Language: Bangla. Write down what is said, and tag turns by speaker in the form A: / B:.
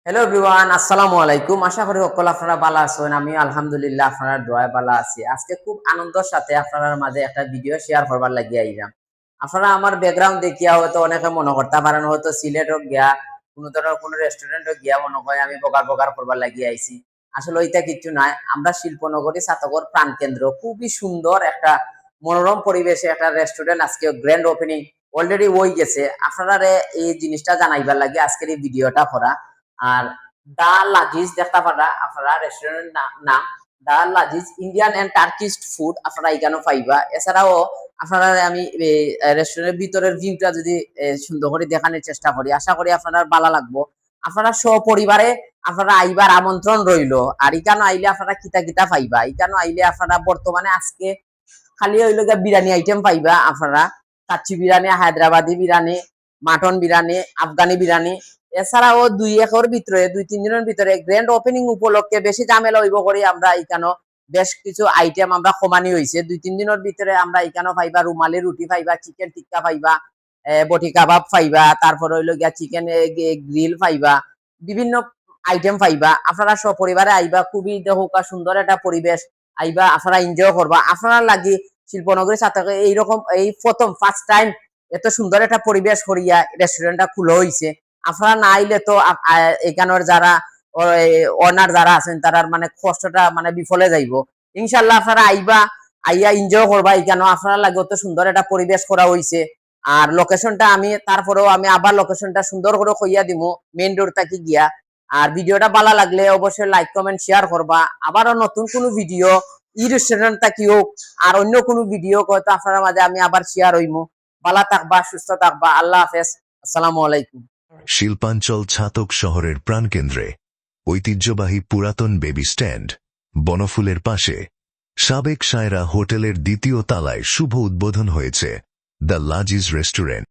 A: হ্যালো এভরিওয়ান, আসসালামু আলাইকুম। আশা করি সকল আপনারা ভালো আছেন। আমি আলহামদুলিল্লাহ আপনার দোয়ায় ভালো আছি। আজকে খুব আনন্দের সাথে আপনার মাঝে একটা ভিডিও শেয়ার করবার লাগিয়ে আইলাম। আপনারা আমার ব্যাকগ্রাউন্ড দেখিয়া হয়তো অনেকে মনে করতে পারেন হয়তো সিলেটও গিয়া কোনো ধরনের কোনো রেস্টুরেন্টও গিয়া মনে হয় আমি বগার বগার করবার লাগিয়ে আইছি। আসলে ওইটা কিছু নয়, আমরা শিল্পনগরী ছাতকর প্রাণকেন্দ্র খুবই সুন্দর একটা মনোরম পরিবেশে একটা রেস্টুরেন্ট আজকে গ্র্যান্ড ওপেনিং অলরেডি হয়ে গেছে। আপনারা এই জিনিসটা জানাইবার লাগে আজকের এই ভিডিওটা করা। আর দা লাজিজ দেখতে পারা আপনারা রেস্টুরেন্ট নাম the Lazeez Indian and Turkish food আপনারা এখানে পাইবা। এছাড়াও আপনারা আমি রেস্টুরেন্টের ভিতরের ভিউটা যদি সুন্দর করে দেখানোর চেষ্টা করি, আশা করি আপনারা ভালো লাগবো। আপনারা সপরিবারে আপনারা আইবার আমন্ত্রণ রইলো। আর এখানে আইলে আপনারা কিতা কিতা পাইবা, এখানে আইলে আপনারা বর্তমানে আজকে খালি হইল বিরিয়ানি আইটেম পাইবা। আপনারা কাচ্চি বিরিয়ানি, হায়দ্রাবাদি বিরিয়ানি, মাটন বিরিয়ানি, আফগানি বিরিয়ানি। এছাড়াও দুই তিন দিনের ভিতরে গ্র্যান্ড ওপেনিং উপলক্ষে বেশি ঝামেলা হইব করে আমরা এখানে বেশ কিছু আইটেম আমরা কমানি হয়েছে। 2-3 দিনের ভিতরে আমরা এখানে পাইবা রুমালি রুটি পাইবা, চিকেন টিক্কা পাইবা, বটি কাবাব পাইবা, তারপর হইল গিয়া চিকেন গ্রিল পাইবা, বিভিন্ন আইটেম পাইবা। আপনারা সপরিবারে আইবা, খুবই দেখুকা সুন্দর একটা পরিবেশ আইবা, আপনারা এনজয় করবা। আপনারা লাগি শিল্পনগরী ছাত্রকে এইরকম এই প্রথম ফার্স্ট টাইম এত সুন্দর একটা পরিবেশ করিয়া রেস্টুরেন্টটা খুলে হয়েছে। আপনারা না আইলে তো এখানের যারা ওনার যারা আছেন তারা মানে কষ্টটা মানে বিফলে যাইব। ইনশাল্লাহ আপনারা আইবা, আইয়া এনজয় করবা। এখানে আপনারা লাগে অত সুন্দর একটা পরিবেশ করা হয়েছে। আর লোকেশনটা আমি তারপরেও আমি আবার লোকেশনটা সুন্দর করে কইয়া দিব মেইন রোড থেকে গিয়া। আর ভিডিওটা ভালো লাগলে অবশ্যই লাইক কমেন্ট শেয়ার করবা। আবারও নতুন কোনো ভিডিও ই রেস্টুরেন্ট থাকি হোক আর অন্য কোনো ভিডিও হয়তো আপনার মাঝে আমি আবার শেয়ার হইমু। ভালো থাকবা, সুস্থ থাকবা। আল্লাহ হাফেজ, আসসালামু আলাইকুম।
B: শিল্পাঞ্চল ছাতক শহরের প্রাণকেন্দ্রে ঐতিহ্যবাহী পুরাতন বেবি স্ট্যান্ড বনফুলের পাশে সাবেক সায়রা হোটেলের দ্বিতীয় তলায় শুভ উদ্বোধন হয়েছে দ্য লাজিজ রেস্টুরেন্ট।